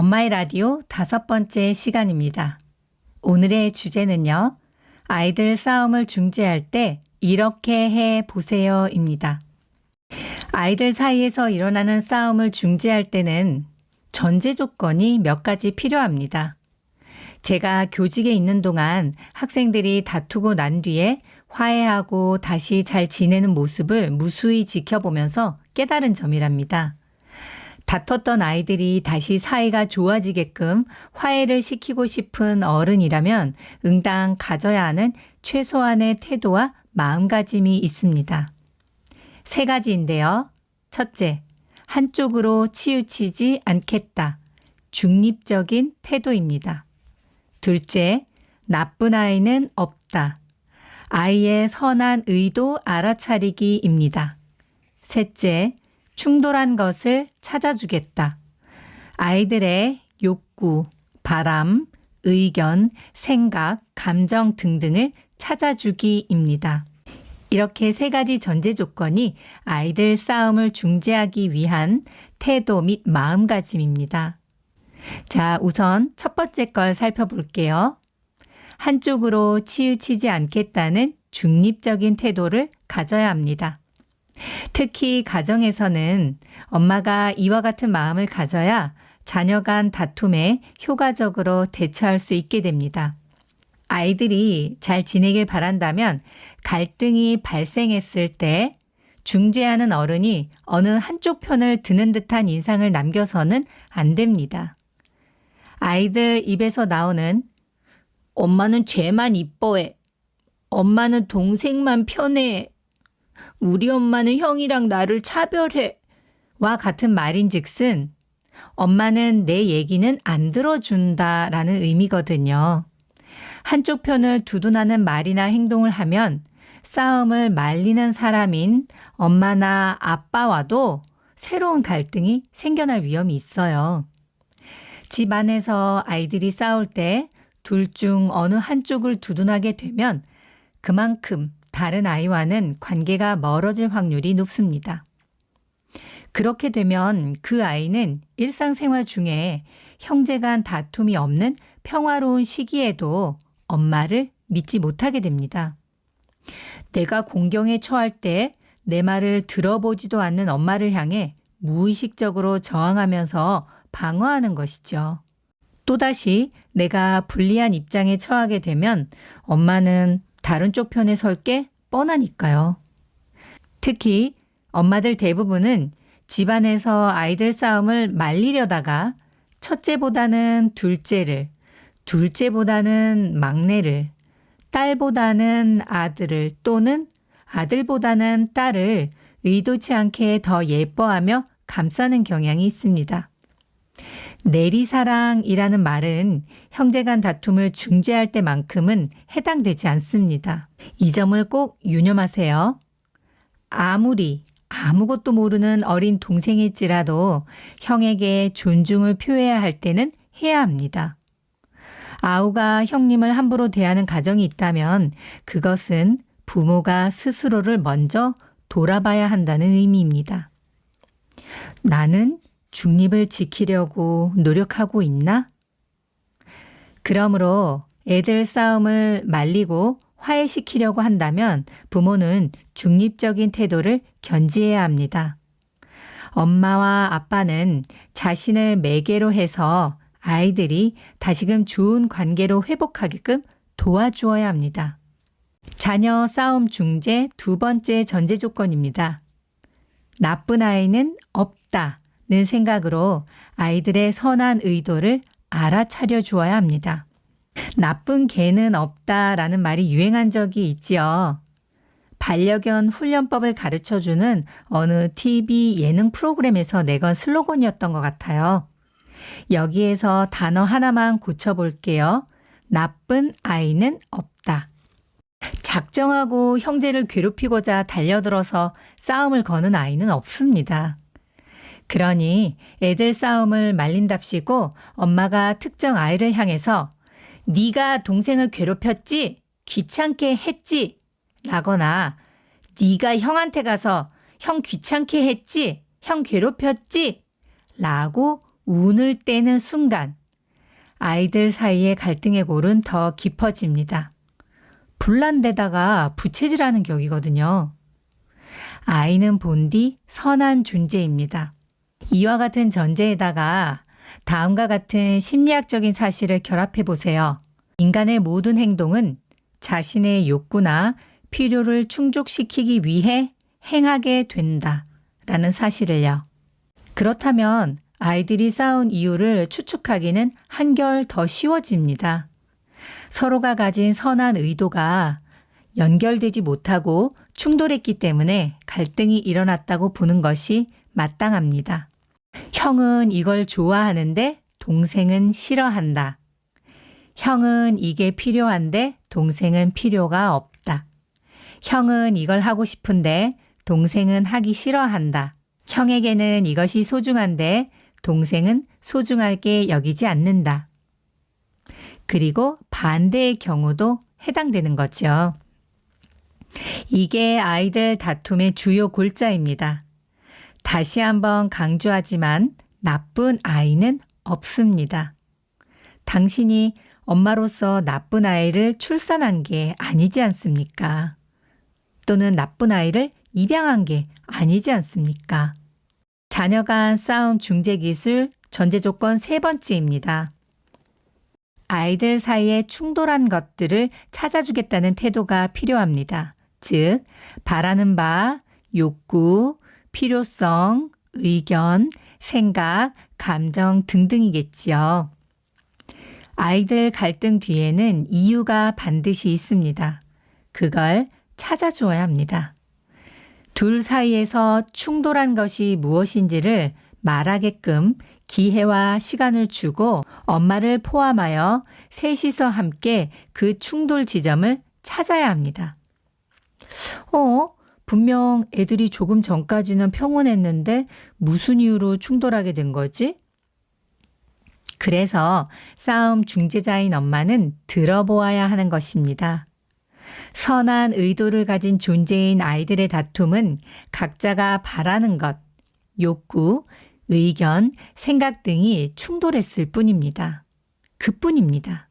엄마의 라디오 5번째 시간입니다. 오늘의 주제는요. 아이들 싸움을 중재할 때 이렇게 해 보세요입니다. 아이들 사이에서 일어나는 싸움을 중재할 때는 전제 조건이 몇 가지 필요합니다. 제가 교직에 있는 동안 학생들이 다투고 난 뒤에 화해하고 다시 잘 지내는 모습을 무수히 지켜보면서 깨달은 점이랍니다. 다퉜던 아이들이 다시 사이가 좋아지게끔 화해를 시키고 싶은 어른이라면 응당 가져야 하는 최소한의 태도와 마음가짐이 있습니다. 3가지인데요. 첫째, 한쪽으로 치우치지 않겠다. 중립적인 태도입니다. 둘째, 나쁜 아이는 없다. 아이의 선한 의도 알아차리기입니다. 셋째, 충돌한 것을 찾아주겠다. 아이들의 욕구, 바람, 의견, 생각, 감정 등등을 찾아주기입니다. 이렇게 3가지 전제 조건이 아이들 싸움을 중재하기 위한 태도 및 마음가짐입니다. 자, 우선 첫 번째 걸 살펴볼게요. 한쪽으로 치우치지 않겠다는 중립적인 태도를 가져야 합니다. 특히 가정에서는 엄마가 이와 같은 마음을 가져야 자녀 간 다툼에 효과적으로 대처할 수 있게 됩니다. 아이들이 잘 지내길 바란다면 갈등이 발생했을 때 중재하는 어른이 어느 한쪽 편을 드는 듯한 인상을 남겨서는 안 됩니다. 아이들 입에서 나오는 엄마는 쟤만 이뻐해. 엄마는 동생만 편해. 우리 엄마는 형이랑 나를 차별해. 와 같은 말인즉슨 엄마는 내 얘기는 안 들어준다 라는 의미거든요. 한쪽 편을 두둔하는 말이나 행동을 하면 싸움을 말리는 사람인 엄마나 아빠와도 새로운 갈등이 생겨날 위험이 있어요. 집 안에서 아이들이 싸울 때 둘 중 어느 한쪽을 두둔하게 되면 그만큼 다른 아이와는 관계가 멀어질 확률이 높습니다. 그렇게 되면 그 아이는 일상생활 중에 형제 간 다툼이 없는 평화로운 시기에도 엄마를 믿지 못하게 됩니다. 내가 공경에 처할 때 내 말을 들어보지도 않는 엄마를 향해 무의식적으로 저항하면서 방어하는 것이죠. 또다시 내가 불리한 입장에 처하게 되면 엄마는 다른 쪽 편에 설 게 뻔하니까요. 특히 엄마들 대부분은 집안에서 아이들 싸움을 말리려다가 첫째보다는 둘째를, 둘째보다는 막내를, 딸보다는 아들을 또는 아들보다는 딸을 의도치 않게 더 예뻐하며 감싸는 경향이 있습니다. 내리사랑이라는 말은 형제간 다툼을 중재할 때만큼은 해당되지 않습니다. 이 점을 꼭 유념하세요. 아무리 아무것도 모르는 어린 동생일지라도 형에게 존중을 표해야 할 때는 해야 합니다. 아우가 형님을 함부로 대하는 가정이 있다면 그것은 부모가 스스로를 먼저 돌아봐야 한다는 의미입니다. 나는 중립을 지키려고 노력하고 있나? 그러므로 애들 싸움을 말리고 화해시키려고 한다면 부모는 중립적인 태도를 견지해야 합니다. 엄마와 아빠는 자신을 매개로 해서 아이들이 다시금 좋은 관계로 회복하게끔 도와주어야 합니다. 자녀 싸움 중재 2번째 전제 조건입니다. 나쁜 아이는 없다는 생각으로 아이들의 선한 의도를 알아차려 주어야 합니다. 나쁜 개는 없다라는 말이 유행한 적이 있지요. 반려견 훈련법을 가르쳐주는 어느 TV 예능 프로그램에서 내건 슬로건이었던 것 같아요. 여기에서 단어 하나만 고쳐볼게요. 나쁜 아이는 없다. 작정하고 형제를 괴롭히고자 달려들어서 싸움을 거는 아이는 없습니다. 그러니 애들 싸움을 말린답시고 엄마가 특정 아이를 향해서 네가 동생을 괴롭혔지? 귀찮게 했지? 라거나 네가 형한테 가서 형 귀찮게 했지? 형 괴롭혔지? 라고 운을 떼는 순간 아이들 사이의 갈등의 골은 더 깊어집니다. 분란되다가 부채질하는 격이거든요. 아이는 본디 선한 존재입니다. 이와 같은 전제에다가 다음과 같은 심리학적인 사실을 결합해 보세요. 인간의 모든 행동은 자신의 욕구나 필요를 충족시키기 위해 행하게 된다라는 사실을요. 그렇다면 아이들이 싸운 이유를 추측하기는 한결 더 쉬워집니다. 서로가 가진 선한 의도가 연결되지 못하고 충돌했기 때문에 갈등이 일어났다고 보는 것이 마땅합니다. 형은 이걸 좋아하는데 동생은 싫어한다. 형은 이게 필요한데 동생은 필요가 없다. 형은 이걸 하고 싶은데 동생은 하기 싫어한다. 형에게는 이것이 소중한데 동생은 소중하게 여기지 않는다. 그리고 반대의 경우도 해당되는 거죠. 이게 아이들 다툼의 주요 골자입니다. 다시 한번 강조하지만 나쁜 아이는 없습니다. 당신이 엄마로서 나쁜 아이를 출산한 게 아니지 않습니까? 또는 나쁜 아이를 입양한 게 아니지 않습니까? 자녀 간 싸움 중재 기술 전제 조건 세 번째입니다. 아이들 사이에 충돌한 것들을 찾아주겠다는 태도가 필요합니다. 즉, 바라는 바, 욕구, 필요성, 의견, 생각, 감정 등등이겠지요. 아이들 갈등 뒤에는 이유가 반드시 있습니다. 그걸 찾아줘야 합니다. 둘 사이에서 충돌한 것이 무엇인지를 말하게끔 기회와 시간을 주고 엄마를 포함하여 셋이서 함께 그 충돌 지점을 찾아야 합니다. 분명 애들이 조금 전까지는 평온했는데 무슨 이유로 충돌하게 된 거지? 그래서 싸움 중재자인 엄마는 들어보아야 하는 것입니다. 선한 의도를 가진 존재인 아이들의 다툼은 각자가 바라는 것, 욕구, 의견, 생각 등이 충돌했을 뿐입니다. 그뿐입니다.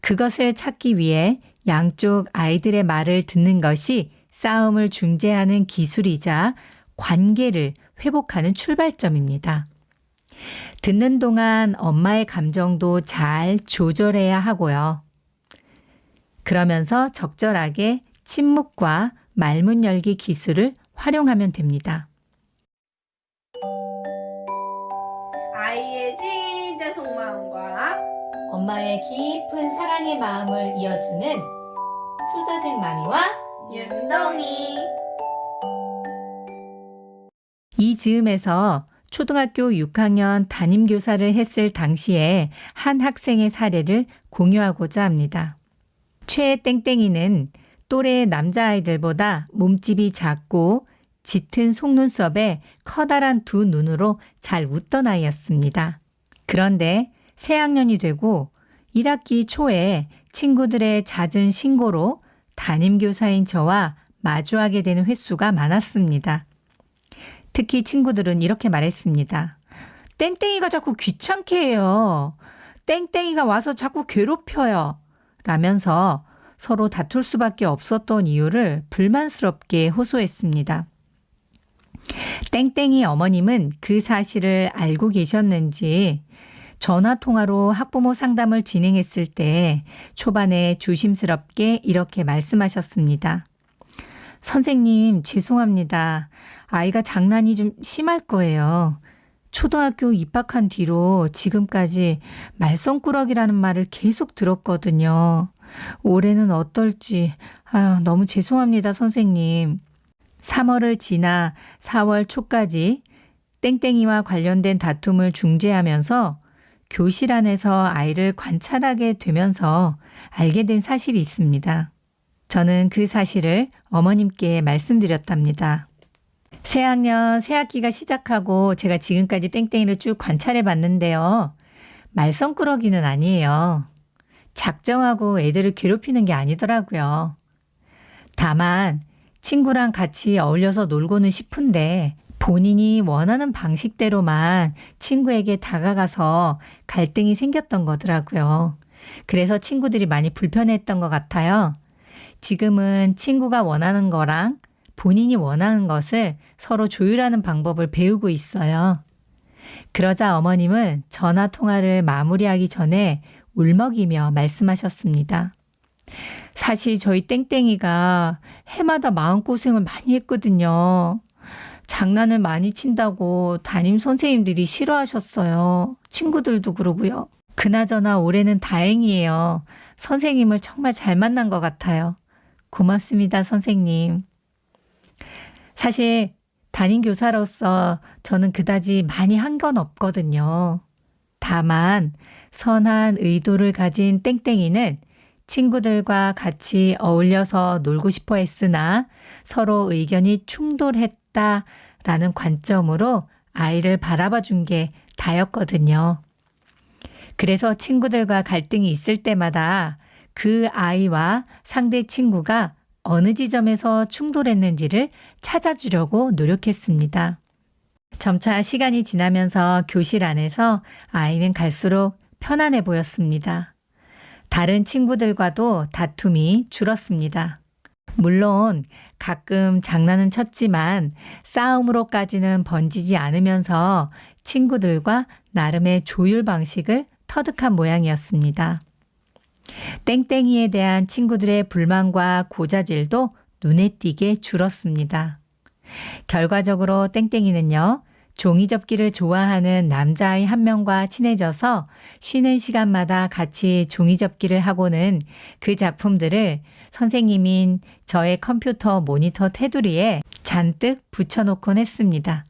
그것을 찾기 위해 양쪽 아이들의 말을 듣는 것이 싸움을 중재하는 기술이자 관계를 회복하는 출발점입니다. 듣는 동안 엄마의 감정도 잘 조절해야 하고요. 그러면서 적절하게 침묵과 말문 열기 기술을 활용하면 됩니다. 아이의 진짜 속마음과 엄마의 깊은 사랑의 마음을 이어주는 수다쟁 마미와 윤동이. 이 즈음에서 초등학교 6학년 담임교사를 했을 당시에 한 학생의 사례를 공유하고자 합니다. 최땡땡이는 또래 남자아이들보다 몸집이 작고 짙은 속눈썹에 커다란 두 눈으로 잘 웃던 아이였습니다. 그런데 새학년이 되고 1학기 초에 친구들의 잦은 신고로 담임교사인 저와 마주하게 되는 횟수가 많았습니다. 특히 친구들은 이렇게 말했습니다. 땡땡이가 자꾸 귀찮게 해요. 땡땡이가 와서 자꾸 괴롭혀요. 라면서 서로 다툴 수밖에 없었던 이유를 불만스럽게 호소했습니다. 땡땡이 어머님은 그 사실을 알고 계셨는지 전화통화로 학부모 상담을 진행했을 때 초반에 조심스럽게 이렇게 말씀하셨습니다. 선생님, 죄송합니다. 아이가 장난이 좀 심할 거예요. 초등학교 입학한 뒤로 지금까지 말썽꾸러기라는 말을 계속 들었거든요. 올해는 어떨지 너무 죄송합니다, 선생님. 3월을 지나 4월 초까지 땡땡이와 관련된 다툼을 중재하면서 교실 안에서 아이를 관찰하게 되면서 알게 된 사실이 있습니다. 저는 그 사실을 어머님께 말씀드렸답니다. 새학년, 새학기가 시작하고 제가 지금까지 땡땡이를 쭉 관찰해 봤는데요. 말썽꾸러기는 아니에요. 작정하고 애들을 괴롭히는 게 아니더라고요. 다만 친구랑 같이 어울려서 놀고는 싶은데 본인이 원하는 방식대로만 친구에게 다가가서 갈등이 생겼던 거더라고요. 그래서 친구들이 많이 불편했던 것 같아요. 지금은 친구가 원하는 거랑 본인이 원하는 것을 서로 조율하는 방법을 배우고 있어요. 그러자 어머님은 전화 통화를 마무리하기 전에 울먹이며 말씀하셨습니다. 사실 저희 땡땡이가 해마다 마음고생을 많이 했거든요. 장난을 많이 친다고 담임 선생님들이 싫어하셨어요. 친구들도 그러고요. 그나저나 올해는 다행이에요. 선생님을 정말 잘 만난 것 같아요. 고맙습니다, 선생님. 사실 담임 교사로서 저는 그다지 많이 한 건 없거든요. 다만 선한 의도를 가진 땡땡이는 친구들과 같이 어울려서 놀고 싶어 했으나 서로 의견이 충돌했다라는 관점으로 아이를 바라봐 준 게 다였거든요. 그래서 친구들과 갈등이 있을 때마다 그 아이와 상대 친구가 어느 지점에서 충돌했는지를 찾아주려고 노력했습니다. 점차 시간이 지나면서 교실 안에서 아이는 갈수록 편안해 보였습니다. 다른 친구들과도 다툼이 줄었습니다. 물론 가끔 장난은 쳤지만 싸움으로까지는 번지지 않으면서 친구들과 나름의 조율 방식을 터득한 모양이었습니다. 땡땡이에 대한 친구들의 불만과 고자질도 눈에 띄게 줄었습니다. 결과적으로 땡땡이는요, 종이접기를 좋아하는 남자아이 한 명과 친해져서 쉬는 시간마다 같이 종이접기를 하고는 그 작품들을 선생님인 저의 컴퓨터 모니터 테두리에 잔뜩 붙여놓곤 했습니다.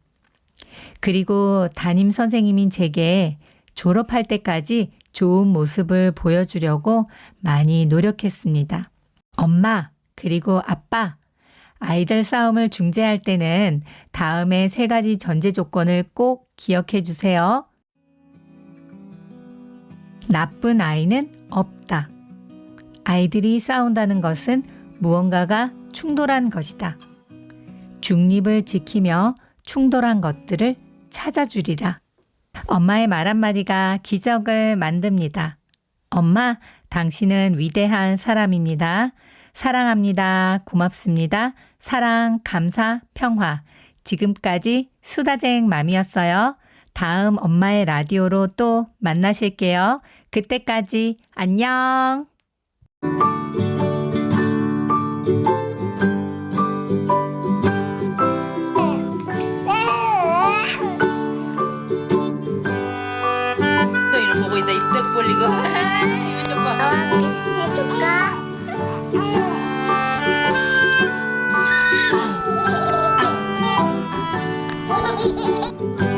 그리고 담임 선생님인 제게 졸업할 때까지 좋은 모습을 보여주려고 많이 노력했습니다. 엄마, 그리고 아빠, 아이들 싸움을 중재할 때는 다음에 3가지 전제 조건을 꼭 기억해 주세요. 나쁜 아이는 없다. 아이들이 싸운다는 것은 무언가가 충돌한 것이다. 중립을 지키며 충돌한 것들을 찾아주리라. 엄마의 말 한마디가 기적을 만듭니다. 엄마, 당신은 위대한 사람입니다. 사랑합니다. 고맙습니다. 사랑, 감사, 평화. 지금까지 수다쟁 맘이었어요. 다음 엄마의 라디오로 또 만나실게요. 그때까지 안녕. 이거 보고 있다 입덕 벌리고 이거 좀 봐. 해줄까? 응.